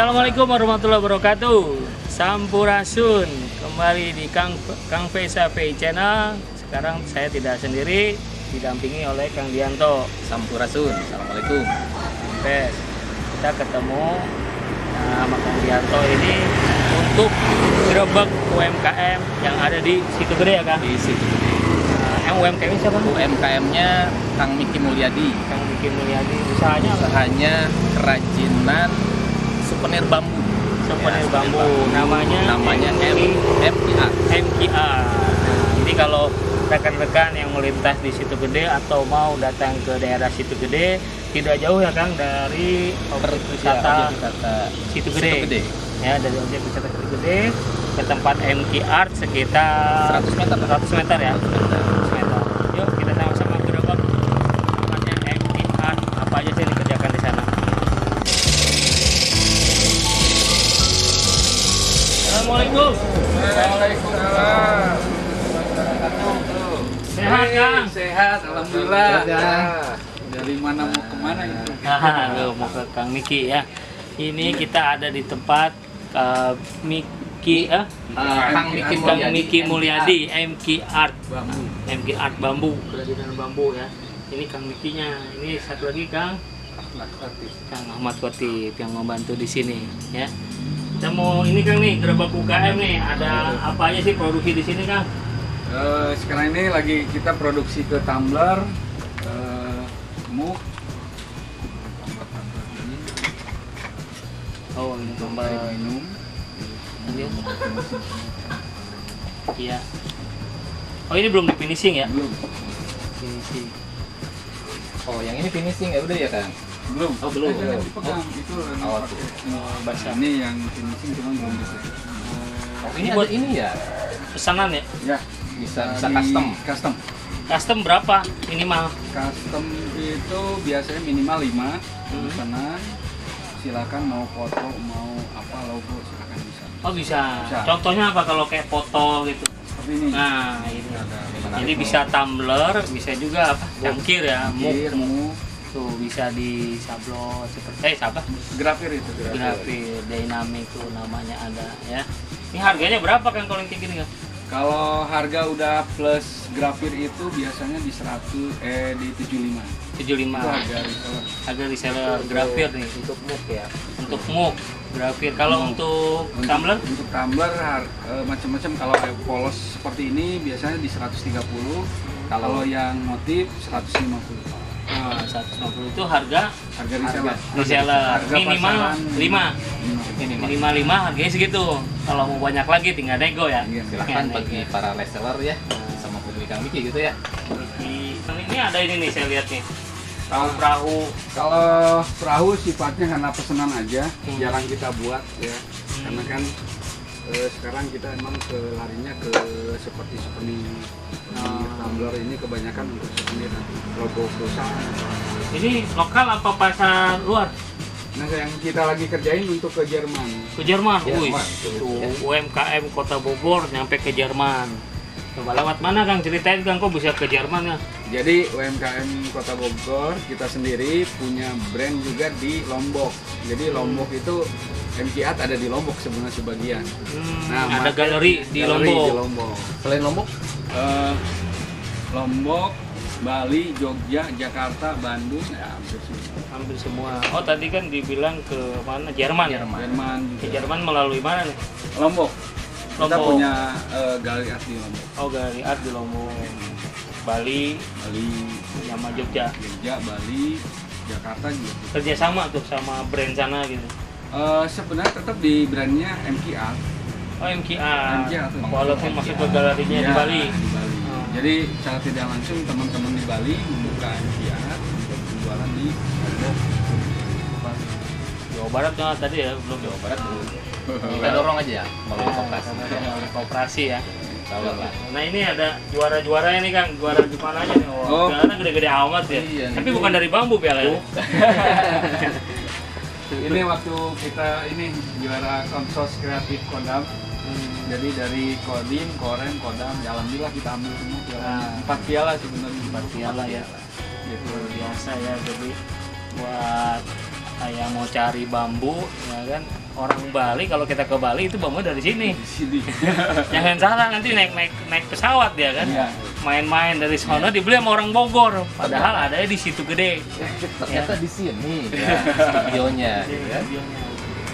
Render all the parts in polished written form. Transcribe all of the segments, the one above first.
Assalamualaikum warahmatullahi wabarakatuh. Sampurasun, kembali di Kang Vesa VI Channel. Sekarang saya tidak sendiri, didampingi oleh Kang Dianto. Sampurasun, assalamualaikum. Oke, kita ketemu sama Kang Dianto ini untuk gerobak UMKM yang ada di Situ Gede ya Kang? Di Situ Gede. Yang UMKM siapa? UMKM-nya Kang Miki Mulyadi. Kang Miki Mulyadi. Usahanya apa? Usahanya kerajinan souvenir bambu. Souvenir bambu. Namanya MKR. MKR. Jadi kalau rekan-rekan yang melintas di Situ Gede atau mau datang ke daerah Situ Gede, tidak jauh ya Kang dari objek wisata Situ Gede. Ya, dari objek wisata Situ Gede ke tempat MKR sekitar 100 meter. 100 meter ya. 100 meter. Yuk kita sama-sama gerobak namanya MKR. Apa aja sih yang dikerjakan di sana? Assalamualaikum. Waalaikumsalam. Sehat Kang? Sehat, alhamdulillah. Dari mana mau kemana itu? Nah, mau ke Kang Miki ya. Ini kita ada di tempat Kang Miki Mulyadi, MK Art Bambu. MK Art bambu, kerajinan bambu ya. Ini Kang Mikinya. Ini satu lagi Kang Ahmad Khotib yang membantu di sini ya. Kita mau ini Kang nih gerobak UKM nih. Ada apa aja sih produksi di sini Kang? Sekarang ini lagi kita produksi ke tumbler, mug. Oh, ini Tumbler minum. Iya. Oh, ini belum di finishing ya? Belum. Finishing. Oh, yang ini finishing ya udah ya, Kang? Belum. Oh, belum. Jangan dipegang. Itu Oh, basah. ini yang finishing cuma belum dipegang. Oh, Ini ini buat ada ini ya? pesanan ya? Ya, Bisa di custom. Custom berapa minimal? Custom itu biasanya minimal 5 pesanan. Silakan mau foto, mau apa logo silakan bisa. Oh bisa. Bisa. Contohnya apa kalau kayak foto gitu? Seperti ini. Nah ini. Menarik. Jadi bisa tumbler, bisa juga apa? Cangkir ya, Cangkir, mug. Tuh bisa di sablon seperti apa? grafir itu Grafir, dynamic tuh namanya ada ya. Ini harganya berapa kan kalau yang kayak gini kan? Kalau harga udah plus grafir itu biasanya di 75. 75. Itu harga reseller. Harga reseller grafir nih. Untuk mug ya. Untuk mug grafir. Kalau untuk tumbler? Untuk tumbler macam-macam. Kalau polos seperti ini biasanya di 130. Kalau yang motif 150. Nah, 150 itu harga Harga reseller. Harga Minimal pasaran 5. Minimal 5 harganya segitu. Kalau mau banyak lagi tinggal nego ya. Iya, Silahkan Nego. bagi para reseller ya, sama publik Kang Miki gitu ya. Ini ada ini nih saya lihat nih. Perahu. Kalau perahu sifatnya karena pesanan aja, jarang kita buat ya. Karena kan sekarang kita emang larinya ke seperti tumbler ini kebanyakan untuk souvenir logo perusahaan. Ini lokal apa pasar luar? Nah, yang kita lagi kerjain untuk ke Jerman. Ke Jerman. Wih, Jerman. tuh UMKM Kota Bogor nyampe ke Jerman. Coba lewat mana Kang? Ceritain Kang, kok bisa ke Jerman ya? Jadi UMKM Kota Bogor kita sendiri punya brand juga di Lombok. Jadi Lombok itu MKR ada di Lombok sebenarnya sebagian. Ada market- galeri di galeri Lombok. di Lombok. Selain Lombok, Lombok, Bali, Jogja, Jakarta, Bandung, ya hampir semua. Hampir semua. Oh tadi kan dibilang ke mana? Jerman. Ya? Jerman Ke juga. Jerman melalui mana nih? Lombok. Kita Lombok. punya galeri art di Lombok. Oh galeri art di Lombok. Bali Bali, sama Jogja. Jogja, Bali, Jakarta juga. Kerjasama tuh sama brand sana gitu. Sebenarnya tetap di brandnya MKR. Oh MKR. MKR tuh. Walaupun masuk ke galerinya di Iya, Bali. Di Bali. Oh. Jadi secara tidak langsung teman-teman di Bali membuka MKR untuk penjualan di Lombok. Jawa Barat ya tadi ya belum Jawa Barat dulu. Kita dorong aja ya, melalui koperasi. Melalui koperasi ya. Insya Allah. Nah ini ada juara-juara ini Kang, juara di mana aja nih? Oh. Juara gede-gede amat ya. Iya, Tapi ini- bukan dari bambu pialanya. Ini waktu kita ini juara konsos kreatif Kodam. Jadi dari Kodim, Korem, Kodam, ya alhamdulillah kita ambil semua piala. Nah. 4 piala sebenarnya. 4 piala ya. Gitu. Luar biasa ya, jadi buat kayak mau cari bambu ya kan orang Bali kalau kita ke Bali itu bambu dari sini. Di sini. Jangan salah nanti naik pesawat dia kan. Iya. Main-main dari sono dibeli sama orang Bogor. Padahal adanya di Situ Gede. Ternyata di sini ya, studionya. gitu kan.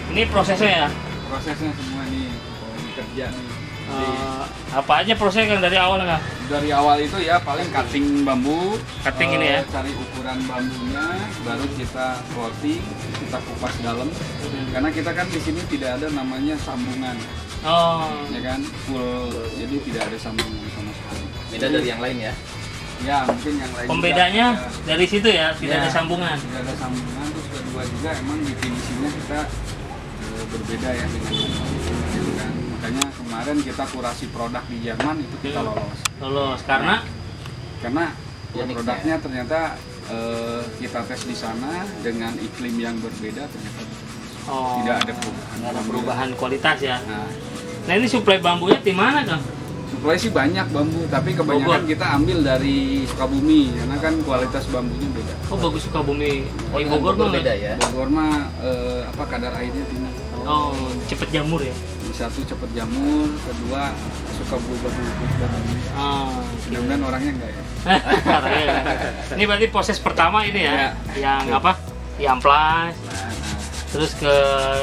Ini prosesnya ya. Prosesnya semua nih lagi kerja nih. Jadi, Apa aja prosesnya kan dari awal kan? dari awal itu ya paling cutting bambu, Cutting ini ya? cari ukuran bambunya, baru kita coating, kita kupas dalam. Karena kita kan di sini tidak ada namanya sambungan, Oh. ya kan, full, jadi tidak ada sambungan sama sekali. Beda dari yang lain ya. Ya mungkin yang lain. Pembedanya juga, ya, dari situ ya, tidak Ya. ada sambungan. tidak ada sambungan. Terus kedua juga emang di finishingnya kita berbeda ya dengan yang lain, gitu kan. Makanya kemarin kita kurasi produk di Jerman itu kita lolos. Lolos karena Karena ya Uniknya. produknya ternyata kita tes di sana dengan iklim yang berbeda ternyata tidak ada perubahan. nggak ada perubahan kualitas ya. Nah, Nah ini suplai bambunya di mana Kang? suplai sih banyak bambu, tapi kebanyakan Bogor. kita ambil dari Sukabumi karena kan kualitas bambunya beda. Oh bagus Sukabumi. Oh, Di dengan Bogor mah beda ya. Bogor mah kadar airnya tinggi. Oh cepet jamur ya. Satu cepet jamur, kedua suka berubah bambu. Oh. Mudah-mudahan orangnya enggak ya. Ini berarti proses pertama ini ya, yang apa? Diamplas, terus ke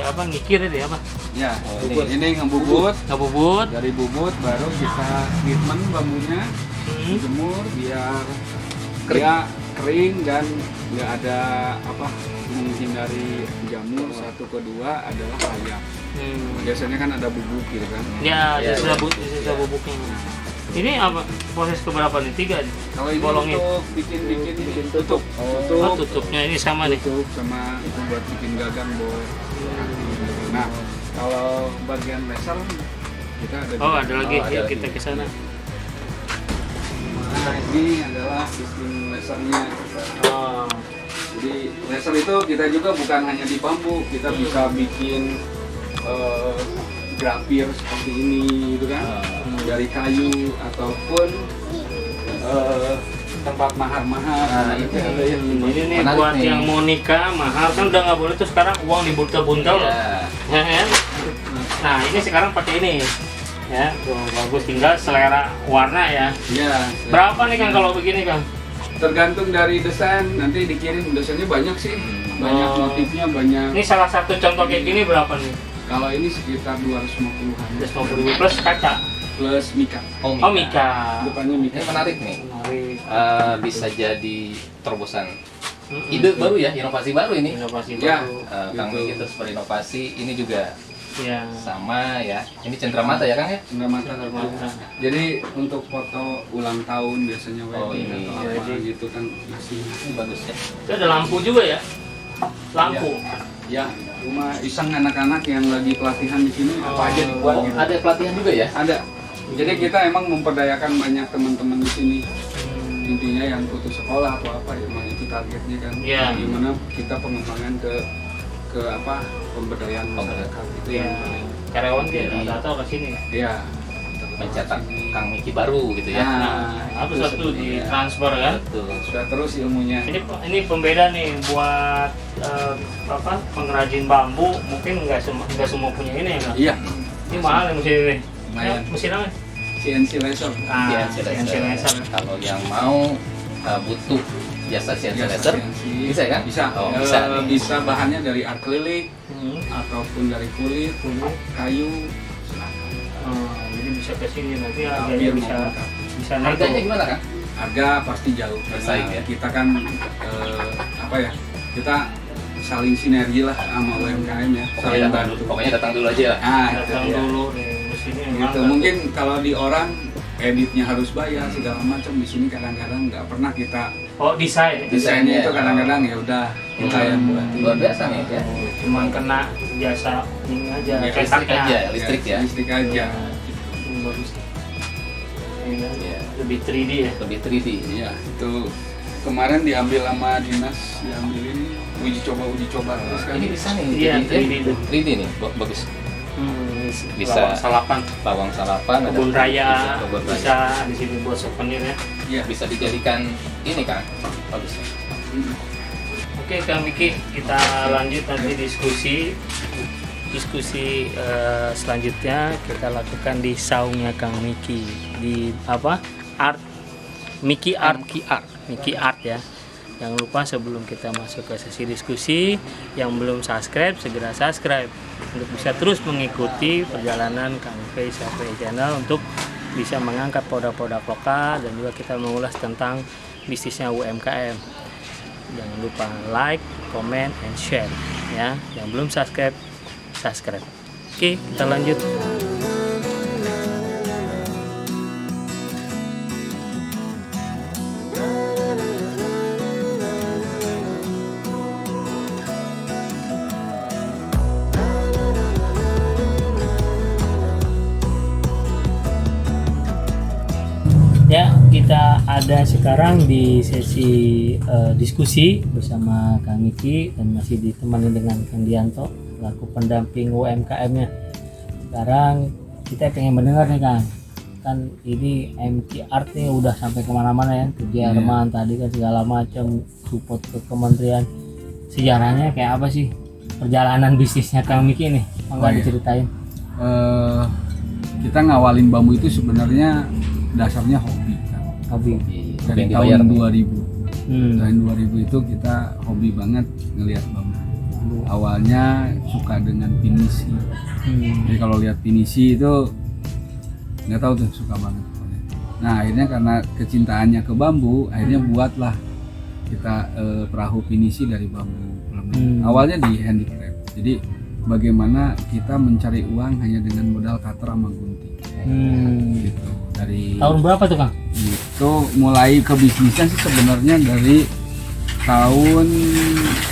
apa ngikir itu ya apa? Ya, Bubut. ini ngebubut. Ngebubut. Dari bubut baru kita treatment bambunya, Hmm. jemur biar dia kering dan nggak ada apa menghindari jamur. Satu kedua adalah rayap. Biasanya kan ada bubuk gitu kan. Ya, Ya, sisa ya. sisa bubuknya. Ini apa proses keberapa nih? 3 nih? Kalau ini Bolongin. untuk bikin tutup, Oh, tutupnya ini sama nih. tutup sama itu buat bikin gagang boy. Nah, kalau bagian laser kita ada. Oh, ada lagi. Oh, ada Yuk lagi. kita ke sana. Nah, ini adalah sistem lasernya. Oh. Jadi laser itu kita juga bukan hanya di bambu, kita bisa bikin grafir seperti ini gitu kan, dari kayu ataupun tempat mahar-mahar. Nah, itu. Ini nih Menarik buat nih. yang mau nikah, mahar kan udah nggak boleh tuh sekarang uang dibuntel-buntel loh. Ya. Ya kan? Nah, ini sekarang pakai ini. Ya, tuh, bagus tinggal selera warna ya. Ya, Berapa nih Kang kalau begini Kang? tergantung dari desain, nanti dikirim desainnya banyak sih, banyak Oh. motifnya banyak. Ini salah satu contoh kayak gini berapa nih? Kalau ini sekitar 250-an 250.000 plus kaca. plus mika, Oh, Oh, Mika. depannya mika. Ini menarik nih. Menarik. Bisa jadi terobosan Mm-mm. ide baru ya, inovasi baru ini. Inovasi Ya. baru. Kang Miki terus berinovasi, ini juga Ya. sama ya. Ini cenderamata ya Kang ya? Enggak mata. Mata. Jadi untuk foto ulang tahun biasanya Oh, wedding ini. atau apa Wedding. gitu kan masih. Ini bagus ya. Itu ada lampu juga ya? Lampu. Ya, cuma iseng anak-anak yang lagi pelatihan di sini apa aja dibuat Oh, gitu. ada pelatihan juga ya? Ada. Jadi kita emang memperdayakan banyak teman-teman di sini. Intinya yang putus sekolah atau apa ya, emang itu targetnya kan. Iya. Gimana kita pengembangan ke apa pemberdayaan masyarakat itu Ya. yang paling. Karyawan dia rata-rata ke sini. Iya. Mencetak Kang Miki baru gitu ya. Nah, harus satu di transfer kan? Betul. Sudah terus ilmunya. Ini pembeda nih buat apa pengrajin bambu mungkin nggak semua punya ini ya Kang? Iya. Ini mahal ya mesin ini. Lumayan. Ya, mesin apa? CNC laser. CNC laser. Kalau yang mau butuh jasa CNC laser, bisa kan? Bisa. Oh, bisa nih. Bisa bahannya dari akrilik Hmm. ataupun dari kulit, kayu. Oh, jadi bisa ke sini nanti Hampir harganya bisa mau bisa naik. Harganya gimana Kang? Harga pasti jauh. Bersaing Karena ya? Kita kan apa ya? Kita saling sinergi lah sama UMKM ya. Saling bantu. Pokoknya datang dulu aja lah. Nah, itu Datang dia. dulu nih mesinnya Gitu. emang Mungkin kalau di orang editnya harus bayar segala macam, di sini kadang-kadang nggak pernah kita oh desain. desainnya itu kadang-kadang ya udah kita yang buat. Luar biasa nih ya. Cuma kena jasa ini aja. Ya, Listrik cetaknya. aja, listrik ya. Listrik aja. Bagus. Ini kan Iya. lebih 3D ya. Lebih 3D. Iya, itu kemarin diambil sama dinas, diambil ini uji coba terus kan. Ini bisa nih. Iya, 3D 3D tuh. 3D nih, bagus. Bisa. Lawang salapan. Lawang salapan, ada Kebun raya kebun raya. bisa di sini buat souvenir ya. Iya. Bisa dijadikan ini kan, bagus. Hmm. Oke Kang Miki, kita lanjut nanti diskusi diskusi selanjutnya kita lakukan di saungnya Kang Miki di art Miki Art ya. Jangan lupa sebelum kita masuk ke sesi diskusi, yang belum subscribe segera subscribe untuk bisa terus mengikuti perjalanan Kang Fei channel untuk bisa mengangkat produk-produk lokal dan juga kita mengulas tentang bisnisnya UMKM. Jangan lupa like, comment, and share ya. Yang belum subscribe, subscribe. Oke, kita lanjut. Ya, kita ada sekarang di sesi diskusi bersama Kang Miki dan masih ditemani dengan Kang Dianto selaku pendamping UMKM-nya. Sekarang kita pengen mendengar nih Kang, kan ini MK Art nih udah sampai kemana-mana ya, ke Jerman tadi kan segala macam support ke kementerian. Sejarahnya kayak apa sih perjalanan bisnisnya Kang Miki nih? Enggak diceritain? Kita ngawalin bambu itu sebenarnya dasarnya hobi kan. Hobi. Dari tahun 2000. Tahun 2000 itu kita hobi banget ngelihat bambu. Awalnya suka dengan pinisi. Jadi kalau lihat pinisi itu nggak tahu tuh, suka banget. Nah akhirnya karena kecintaannya ke bambu, akhirnya buatlah kita perahu pinisi dari bambu. Awalnya di handicraft. Jadi bagaimana kita mencari uang hanya dengan modal cutter sama gunting. Gitu. Dari tahun berapa tuh Kang? Itu mulai ke bisnisnya sih sebenarnya dari tahun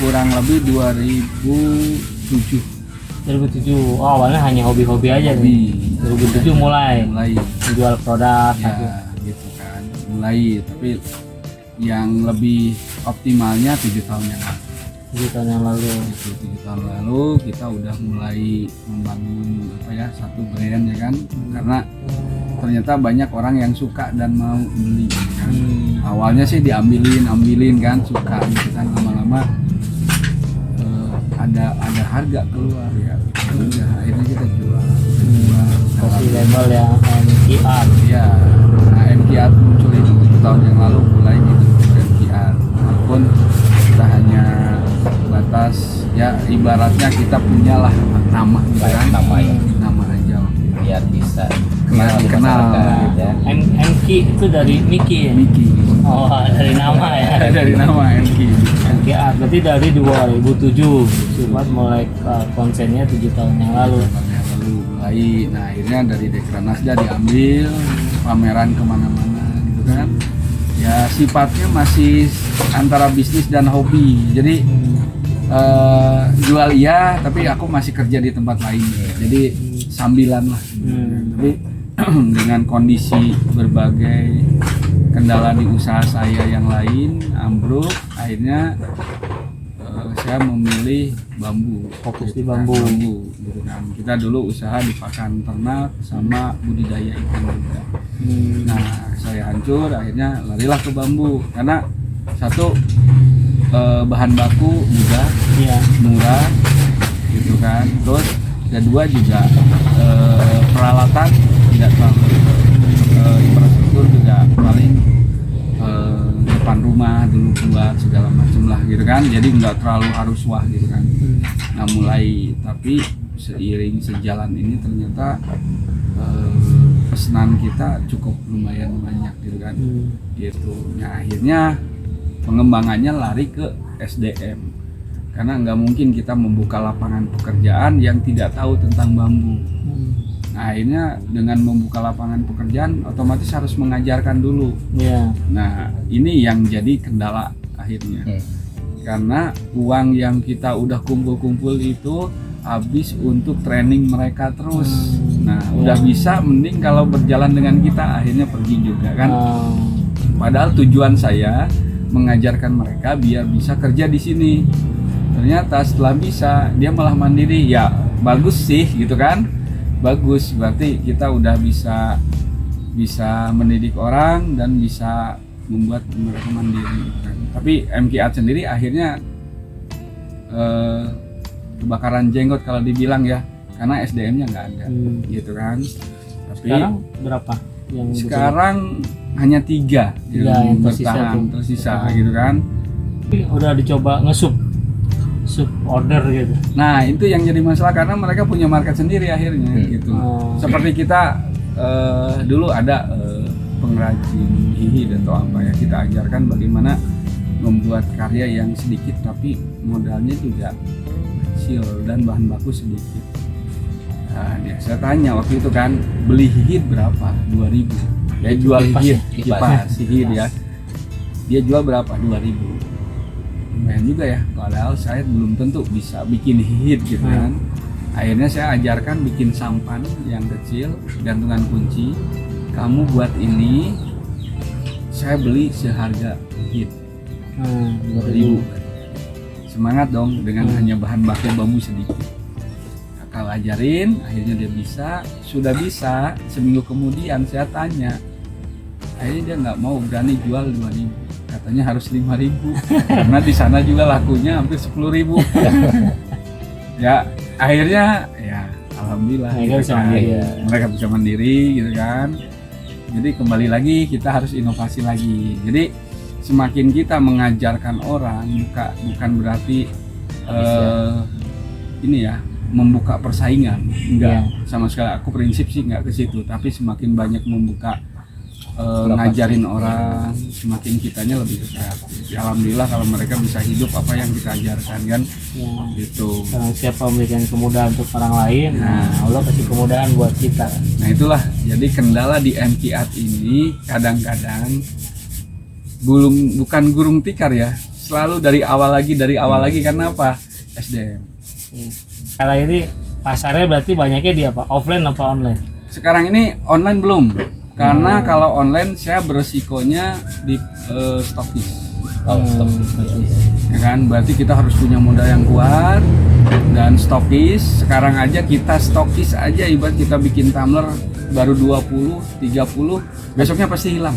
kurang lebih 2007. 2007. Oh, awalnya hanya hobi-hobi aja nih. 2007 mulai menjual produk ya, gitu kan. Mulai, tapi yang lebih optimalnya 7 tahun yang lalu. 7 tahun yang lalu. 7 tahun lalu kita udah mulai membangun satu brand ya kan. Karena ternyata banyak orang yang suka dan mau beli kan. Awalnya sih diambilin kan, suka gitu kan, lama-lama ada harga keluar ya. Akhirnya kita jual. Kasih label yang MK Art. Ya, nah MK Art muncul itu 7 tahun yang lalu mulai gitu MK Art. Walaupun kita hanya batas ya, ibaratnya kita punyalah nama kan, nama aja biar bisa kenal gitu ya. MK itu dari Miki ya? Miki. Oh, dari nama ya. Dari nama MK. MK Art berarti dari 2007 buat mulai konsennya 7 tahun yang lalu. Mulai, nah akhirnya dari Dekranasda diambil pameran kemana-mana gitu kan. Ya sifatnya masih antara bisnis dan hobi. Jadi jual iya, tapi aku masih kerja di tempat lain. Jadi sambilan lah. Tapi dengan kondisi berbagai kendala di usaha saya yang lain ambruk, akhirnya saya memilih bambu, fokus di bambu gitu kan. Kita dulu usaha di pakan ternak sama budidaya ikan juga. Nah saya hancur, akhirnya larilah ke bambu karena satu bahan baku mudah, murah gitu kan. Terus kedua juga peralatan tidak terlalu, infrastruktur juga paling depan rumah dulu buat segala macam lah gitu kan, jadi nggak terlalu harus wah gitu kan. Nah mulai, tapi seiring sejalan ini ternyata pesanan kita cukup lumayan banyak gitu kan. Gitu. Nah akhirnya pengembangannya lari ke SDM karena nggak mungkin kita membuka lapangan pekerjaan yang tidak tahu tentang bambu. Nah akhirnya dengan membuka lapangan pekerjaan otomatis harus mengajarkan dulu. Nah ini yang jadi kendala akhirnya. Karena uang yang kita udah kumpul-kumpul itu habis untuk training mereka terus. Nah udah bisa, mending kalau berjalan dengan kita, akhirnya pergi juga kan. Padahal tujuan saya mengajarkan mereka biar bisa kerja di sini. Ternyata setelah bisa dia malah mandiri, ya bagus sih gitu kan. Bagus, berarti kita udah bisa mendidik orang dan bisa membuat mereka mandiri kan. Tapi MK Art sendiri akhirnya kebakaran jenggot kalau dibilang ya, karena SDM-nya nggak ada, gitu kan. Tapi Sekarang berapa yang sekarang hanya 3 yang bertahan tersisa gitu kan. udah dicoba nge-sub order gitu. Nah itu yang jadi masalah karena mereka punya market sendiri akhirnya gitu. Seperti kita dulu ada pengrajin hihit atau apa ya, kita ajarkan bagaimana membuat karya yang sedikit tapi modalnya juga kecil dan bahan baku sedikit. Nah, ya, saya tanya waktu itu kan, beli hihit berapa? 2.000. Ya jual hihit, kipas hihit ya. Dia jual berapa? 2.000. Lumayan juga ya, padahal saya belum tentu bisa bikin hihit gitu kan. Akhirnya saya ajarkan bikin sampan yang kecil, gantungan kunci. Kamu buat ini, saya beli seharga hihit. 2.000. Semangat dong dengan hanya bahan baku bambu sedikit. Kakak ajarin, akhirnya dia bisa. Sudah bisa, seminggu kemudian saya tanya, akhirnya dia nggak mau, berani jual 2.000. Katanya harus 5.000 karena di sana juga lakunya hampir 10.000. Ya akhirnya ya alhamdulillah gitu kan. Mereka bisa mandiri gitu kan. Jadi kembali lagi kita harus inovasi lagi. Jadi semakin kita mengajarkan orang, bukan berarti ini ya membuka persaingan, enggak sama sekali. Aku prinsip sih enggak ke situ, tapi semakin banyak membuka ngajarin orang, semakin kitanya lebih kreatif. Ya, alhamdulillah kalau mereka bisa hidup apa yang kita ajarkan kan, gitu. Siapa memberikan kemudahan untuk orang lain, Allah kasih kemudahan buat kita. Nah itulah jadi kendala di MK Art ini kadang-kadang bukan gurung tikar ya, selalu dari awal lagi karena apa? SDM. Kalau ini pasarnya berarti banyaknya di apa? Offline apa online? Sekarang ini online belum. Karena kalau online saya beresikonya di stokis. Ya kan, berarti kita harus punya modal yang kuat dan stokis. Sekarang aja kita stokis aja, ibarat kita bikin tumbler baru 20, 30, besoknya pasti hilang.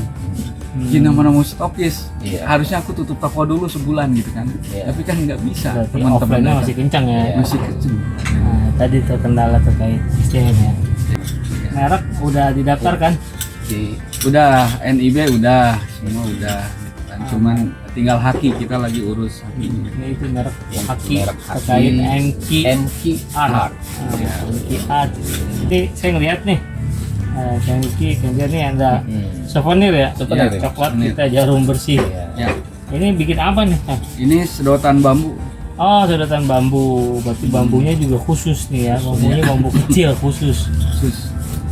Gimana mana mau stokis? Harusnya aku tutup toko dulu sebulan gitu kan. Tapi kan nggak bisa. Teman-teman masih kencang ya. Masih kencang. Nah, tadi tuh kendala terkait SDM ya. Merek udah didaftarkan? Udah, NIB udah, semua udah. Dan cuman tinggal haki, kita lagi urus haki. Ini itu merek haki terkait MK Art. MK Art. Jadi saya ngeliat nih, MK kemudian nih ada souvenir ya, coklat kita jarum bersih. Ya. Ini bikin apa nih? Ini sedotan bambu. Oh, sedotan bambu. Berarti bambunya juga khusus nih ya. Bambunya bambu kecil khusus.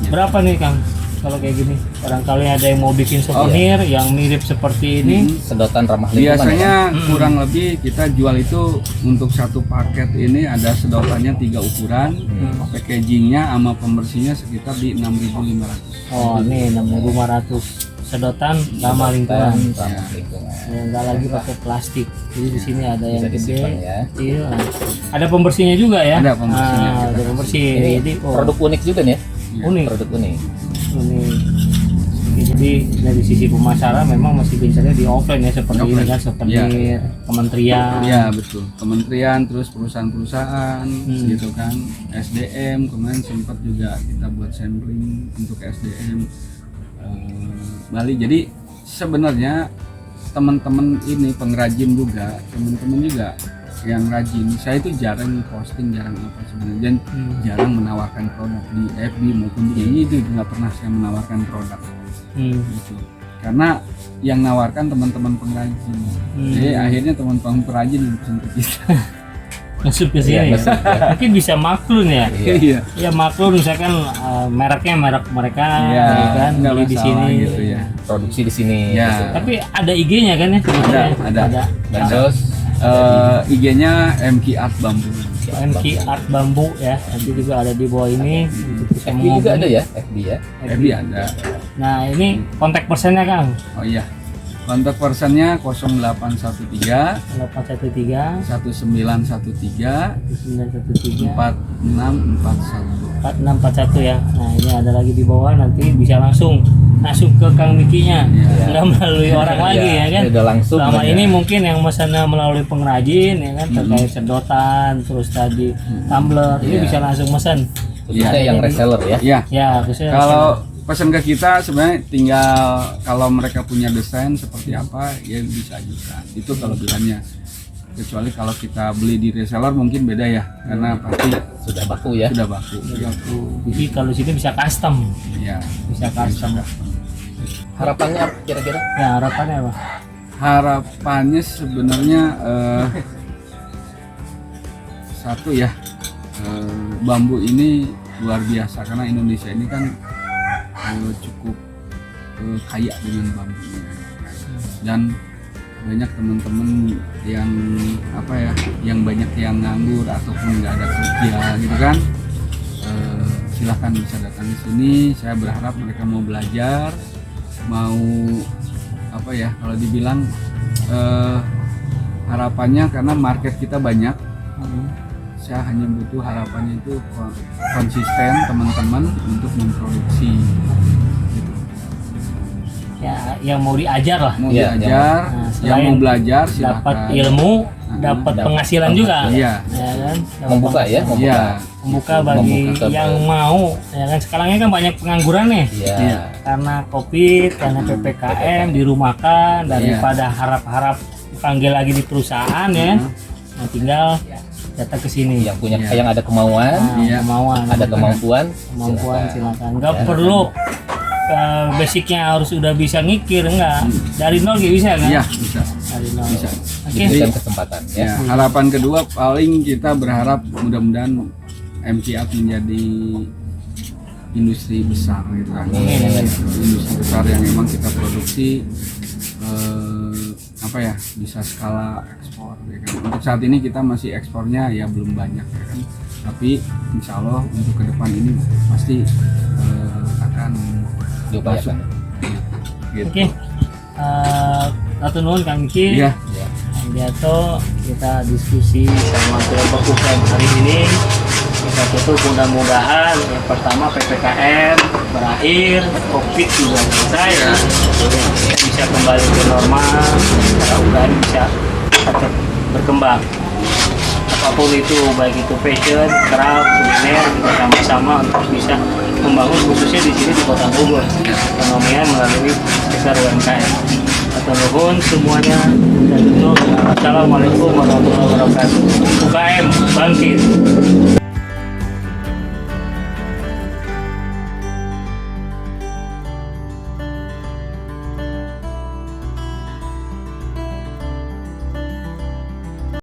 Berapa nih Kang? Kalau kayak gini, barangkali ada yang mau bikin souvenir yang mirip seperti ini. Sedotan ramah lingkungan. Biasanya kurang lebih kita jual itu untuk satu paket ini ada sedotannya 3 ukuran, packagingnya sama pembersihnya sekitar di 6.500. Oh, ini 6.500 sedotan ramah lingkungan. Enggak lagi pakai plastik. Jadi di sini ada yang gede. Iya. Ada pembersihnya juga ya? Ada pembersihnya. Ada pembersih. Jadi produk unik juga nih ya? Unik. Produk unik. Jadi dari sisi pemasaran memang masih bicaranya di offline ya, seperti ini kan, seperti kementerian. Iya betul, kementerian terus perusahaan-perusahaan gitu kan, SDM kemarin sempat juga kita buat sampling untuk SDM Bali. Jadi sebenarnya teman-teman ini pengrajin juga, teman-teman juga yang rajin, saya itu jarang posting, jarang apa sebenarnya, dan jarang menawarkan produk di FB maupun di ini, itu nggak pernah saya menawarkan produk gitu. Karena yang nawarkan teman-teman pengrajin, jadi akhirnya teman-teman pengrajin yang pesen ke kita. Masuk ke sini ya. Mungkin bisa maklun ya. Iya. Ya maklun misalkan mereknya merek mereka kan di sini gitu ya. Produksi di sini. Ya. Gitu. Tapi ada IG-nya kan ya? Ada. Terus IG-nya MK Art Bambu. MK Art Bambu ya. Nanti juga ada di bawah ini. FB juga ada ya? FB ya? FB ada. Nah, ini kontak personnya Kang. Oh iya. Kontak personnya 0813 813 1913 913 4641. 4641 ya. Nah ini ada lagi di bawah, nanti bisa langsung ke Kang Mikinya, Iya. nggak melalui orang lagi ya kan. Udah langsung. Selama ya. ini mungkin yang mesennya melalui pengrajin ya kan, terkait sedotan, terus tadi tumbler, ini Iya. bisa langsung mesen. Khususnya yang reseller ya. Ya, Ya, khususnya kalau pesan ke kita sebenarnya tinggal kalau mereka punya desain seperti apa ya bisa ajukan. Itu kelebihannya. Kecuali kalau kita beli di reseller mungkin beda ya, karena pasti Sudah baku ya. sudah baku. jadi kalau sini bisa custom, Ya, bisa custom. Harapannya apa kira-kira? Ya harapannya apa? harapannya sebenarnya satu ya, bambu ini luar biasa karena Indonesia ini kan cukup kaya dengan bambunya, dan banyak teman-teman yang apa ya, yang banyak yang nganggur ataupun nggak ada kerja gitu kan. Silahkan bisa datang ke sini. Saya berharap mereka mau belajar, mau apa ya, kalau dibilang harapannya karena market kita banyak, saya hanya butuh harapannya itu konsisten teman-teman untuk memproduksi gitu. Ya yang mau diajar lah, Mau Iya, diajar, Nah, yang selain mau belajar dapat silakan. ilmu, dapat dapat penghasilan juga. Iya. Ya kan? Dapat Membuka ya, penghasilan. membuka. Iya. Membuka bagi Membuka ke- yang mau, ya kan sekarang ini kan banyak pengangguran nih. Iya. Iya. Karena Covid, karena PPKM, dirumahkan, daripada harap-harap panggil lagi di perusahaan ya. Nah, tinggal datang ke sini. Yang punya, Iya. yang ada kemauan, Nah, Iya. kemauan, ada kemampuan, silakan. Nggak Ya. perlu basicnya harus udah bisa ngikir, enggak. Dari nol gitu bisa kan? Iya, bisa. Dari nol. Bisa. Oke. diberikan kesempatan ya. Ya, harapan kedua paling kita berharap mudah-mudahan MCA menjadi industri besar gitu kan. Amin. Industri besar yang memang kita produksi apa ya, bisa skala ekspor ya kan. Untuk saat ini kita masih ekspornya ya belum banyak ya kan. Tapi insya Allah untuk ke depan ini pasti akan Diupayakan. gitu. Oke. Satu nuhun Kang Miki. Iya. Ya. Kang Diato, kita diskusi sama kelompok UKM hari ini. Kita tutup mudah-mudahan yang pertama PPKM berakhir, Covid juga selesai ya. Kita bisa kembali ke normal, para UKM bisa tetap berkembang. Apapun itu, baik itu fashion, craft, kuliner, kita sama-sama untuk bisa membangun khususnya di sini di Kota Bogor ekonominya melalui sektor UMKM. Atau nuhun semuanya dan tutup. Assalamualaikum warahmatullahi wabarakatuh. UKM bangkit.